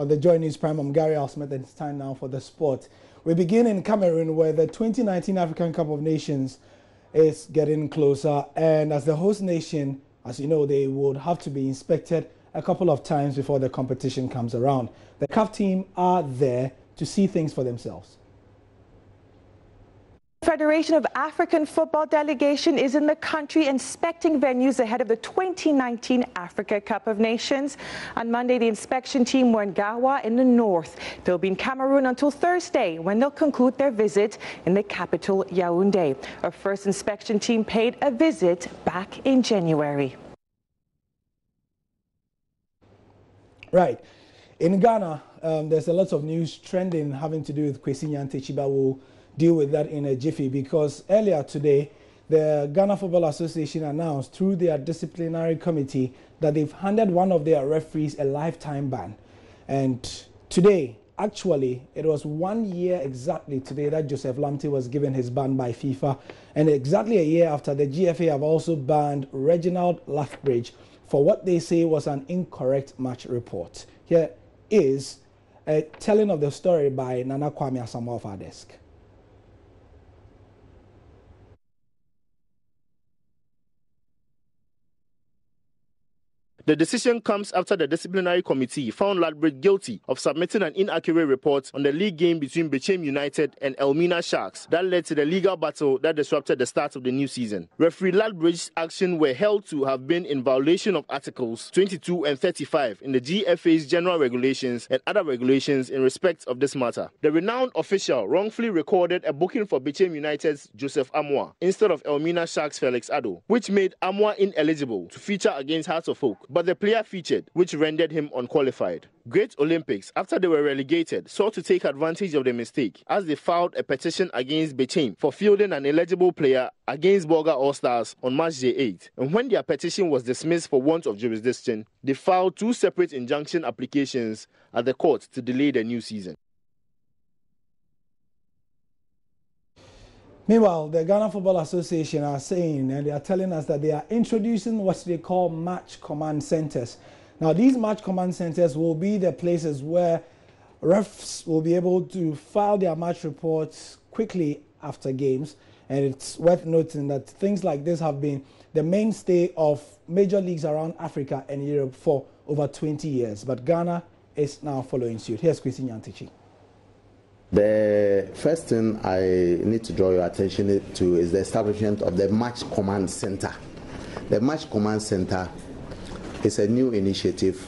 on the Joy News Prime. I'm Gary Al-Smith, and it's time now for the sport. We begin in Cameroon, where the 2019 African Cup of Nations is getting closer. And as the host nation, as you know, they would have to be inspected a couple of times before the competition comes around. The CAF team are there to see things for themselves. Federation of African Football delegation is in the country inspecting venues ahead of the 2019 Africa Cup of Nations. On Monday, the inspection team were in Gawa in the north. They'll be in Cameroon until Thursday, when they'll conclude their visit in the capital, Yaoundé. Our first inspection team paid a visit back in January. Right. In Ghana, there's a lot of news trending having to do with Kwesi Nyantakyi. We'll deal with that in a jiffy, because earlier today, the Ghana Football Association announced through their disciplinary committee that they've handed one of their referees a lifetime ban. And today, actually, it was 1 year exactly today that Joseph Lamptey was given his ban by FIFA. And exactly a year after, the GFA have also banned Reginald Lathbridge for what they say was an incorrect match report. Here is a telling of the story by Nana Kwame Asamoah of our desk. The decision comes after the disciplinary committee found Lathbridge guilty of submitting an inaccurate report on the league game between Bechem United and Elmina Sharks that led to the legal battle that disrupted the start of the new season. Referee Lathbridge's actions were held to have been in violation of Articles 22 and 35 in the GFA's general regulations and other regulations in respect of this matter. The renowned official wrongfully recorded a booking for Bechem United's Joseph Amoah instead of Elmina Sharks' Felix Addo, which made Amoah ineligible to feature against Hearts of Oak. But the player featured, which rendered him unqualified. Great Olympics, after they were relegated, sought to take advantage of the mistake as they filed a petition against Bechem for fielding an eligible player against Bolga All-Stars on March Day 8. And when their petition was dismissed for want of jurisdiction, they filed 2 separate injunction applications at the court to delay the new season. Meanwhile, the Ghana Football Association are saying, and they are telling us that they are introducing what they call match command centers. Now, these match command centers will be the places where refs will be able to file their match reports quickly after games. And it's worth noting that things like this have been the mainstay of major leagues around Africa and Europe for over 20 years. But Ghana is now following suit. Here's Kwesi Nyantakyi. The first thing I need to draw your attention to is the establishment of the Match Command Center. The Match Command Center is a new initiative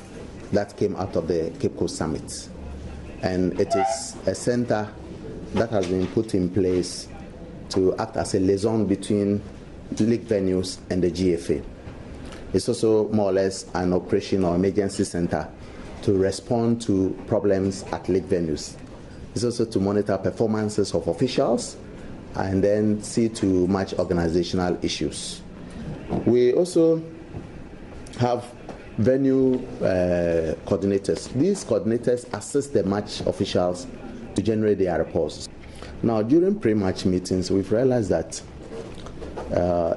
that came out of the Cape Coast Summit. And it is a center that has been put in place to act as a liaison between league venues and the GFA. It's also more or less an operation or emergency center to respond to problems at league venues. It's also to monitor performances of officials and then see to match organizational issues. We also have venue coordinators. These coordinators assist the match officials to generate their reports. Now, during pre-match meetings, we've realized that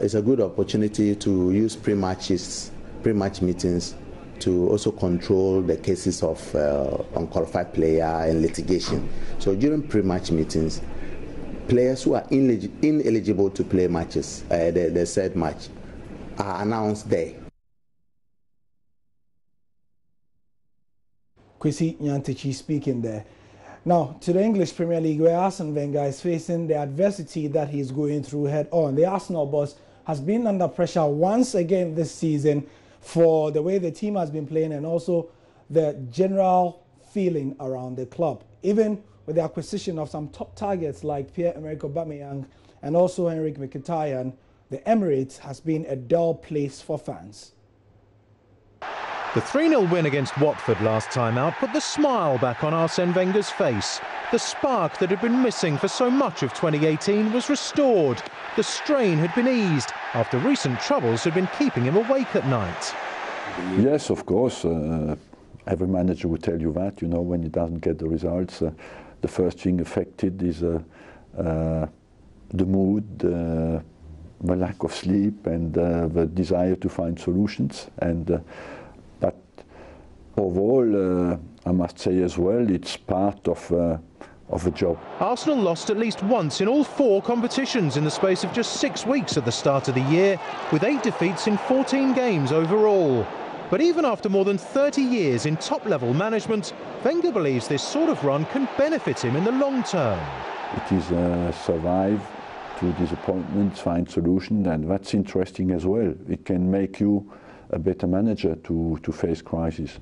it's a good opportunity to use pre-match meetings to also control the cases of unqualified player and litigation. So during pre-match meetings, players who are ineligible to play matches, the said match, are announced there. Kwesi Nyantakyi speaking there. Now, to the English Premier League, where Arsene Wenger is facing the adversity that he's going through head on. The Arsenal boss has been under pressure once again this season for the way the team has been playing and also the general feeling around the club. Even with the acquisition of some top targets like Pierre-Emerick Aubameyang and also Henrik Mkhitaryan, the Emirates has been a dull place for fans. The 3-0 win against Watford last time out put the smile back on Arsene Wenger's face. The spark that had been missing for so much of 2018 was restored. The strain had been eased after recent troubles had been keeping him awake at night. Yes, of course. Every manager would tell you that, you know, when he doesn't get the results. The first thing affected is the mood, the lack of sleep and the desire to find solutions. But overall, I must say as well, it's part of a job. Arsenal lost at least once in all 4 competitions in the space of just 6 weeks at the start of the year, with 8 defeats in 14 games overall. But even after more than 30 years in top-level management, Wenger believes this sort of run can benefit him in the long term. It is survive through disappointments, find solutions, and that's interesting as well. It can make you a better manager to face crisis.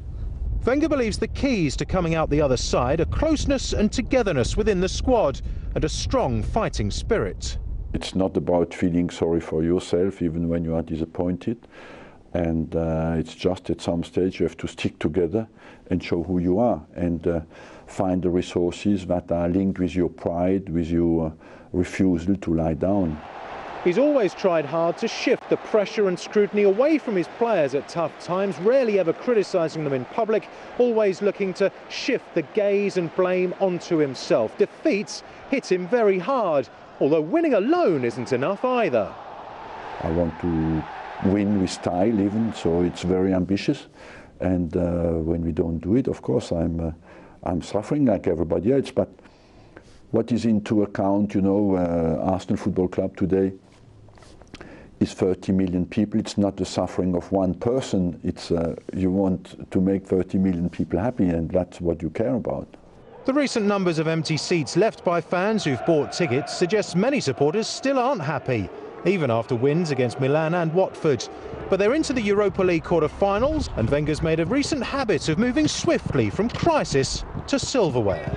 Wenger believes the keys to coming out the other side are closeness and togetherness within the squad and a strong fighting spirit. It's not about feeling sorry for yourself even when you are disappointed, and it's just at some stage you have to stick together and show who you are and find the resources that are linked with your pride, with your refusal to lie down. He's always tried hard to shift the pressure and scrutiny away from his players at tough times, rarely ever criticising them in public, always looking to shift the gaze and blame onto himself. Defeats hit him very hard, although winning alone isn't enough either. I want to win with style even, so it's very ambitious. And when we don't do it, of course, I'm suffering like everybody else. But what is into account, you know, Arsenal Football Club today is 30 million people. It's not the suffering of one person. It's you want to make 30 million people happy, and that's what you care about. The recent numbers of empty seats left by fans who've bought tickets suggests many supporters still aren't happy, even after wins against Milan and Watford. But they're into the Europa League quarter-finals, and Wenger's made a recent habit of moving swiftly from crisis to silverware.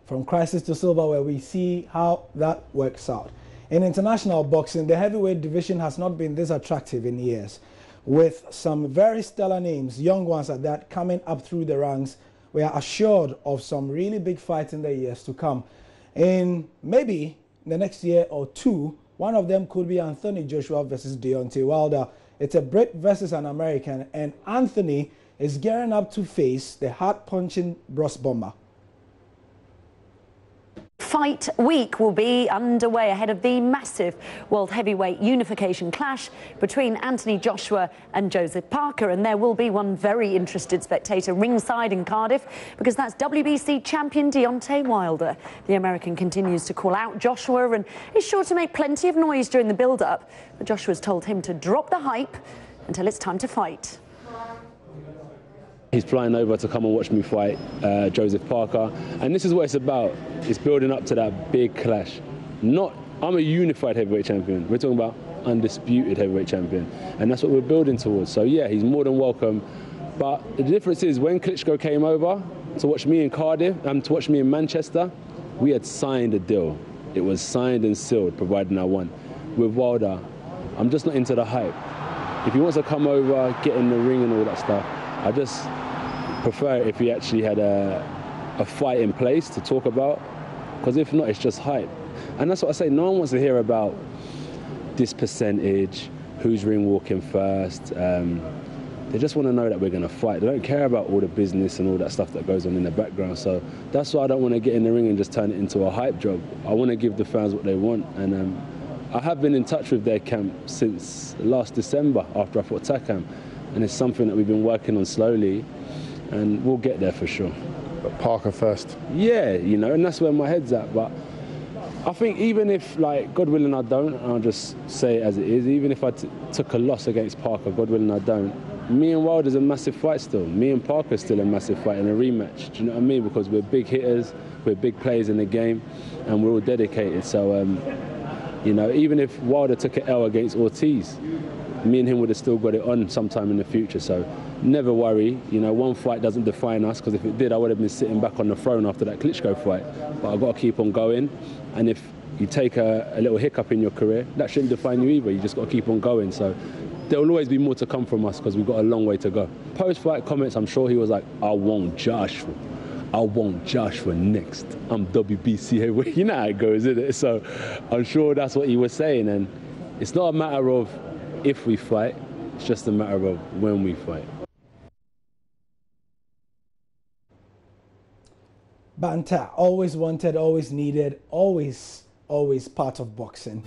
From crisis to silverware, we see how that works out. In international boxing, the heavyweight division has not been this attractive in years, with some very stellar names, young ones at that, coming up through the ranks. We are assured of some really big fights in the years to come. In maybe the next year or two, one of them could be Anthony Joshua versus Deontay Wilder. It's a Brit versus an American, and Anthony is gearing up to face the hard-punching Bros Bomber. Fight week will be underway ahead of the massive world heavyweight unification clash between Anthony Joshua and Joseph Parker, and there will be one very interested spectator ringside in Cardiff, because that's WBC champion Deontay Wilder. The American continues to call out Joshua and is sure to make plenty of noise during the build-up, but Joshua's told him to drop the hype until it's time to fight. He's flying over to come and watch me fight Joseph Parker, and this is what it's about. It's building up to that big clash. I'm a unified heavyweight champion. We're talking about undisputed heavyweight champion, and that's what we're building towards. So yeah, he's more than welcome. But the difference is, when Klitschko came over to watch me in Cardiff and to watch me in Manchester, we had signed a deal. It was signed and sealed, providing I won. With Wilder, I'm just not into the hype. If he wants to come over, get in the ring and all that stuff, I just prefer if he actually had a fight in place to talk about, because if not, it's just hype. And that's what I say, no one wants to hear about this percentage, who's ring walking first. They just want to know that we're going to fight. They don't care about all the business and all that stuff that goes on in the background. So that's why I don't want to get in the ring and just turn it into a hype job. I want to give the fans what they want. And I have been in touch with their camp since last December after I fought Takam. And it's something that we've been working on slowly, and we'll get there for sure. But Parker first. Yeah, you know, and that's where my head's at. But I think even if, like, God willing I don't, I'll just say it as it is, even if I took a loss against Parker, God willing I don't, me and Wilder's a massive fight still. Me and Parker's still a massive fight in a rematch. Do you know what I mean? Because we're big hitters, we're big players in the game, and we're all dedicated. So, you know, even if Wilder took an L against Ortiz, me and him would have still got it on sometime in the future. So never worry, you know, one fight doesn't define us, because if it did, I would have been sitting back on the throne after that Klitschko fight. But I've got to keep on going, and if you take a little hiccup in your career, that shouldn't define you either. You just got to keep on going. So there will always be more to come from us, because we've got a long way to go. Post-fight comments, I'm sure he was like, I want Joshua. I want Joshua next. I'm WBC heavyweight. You know how it goes, isn't it? So I'm sure that's what he was saying, and it's not a matter of if we fight, it's just a matter of when we fight. Banter, always wanted, always needed, always part of boxing.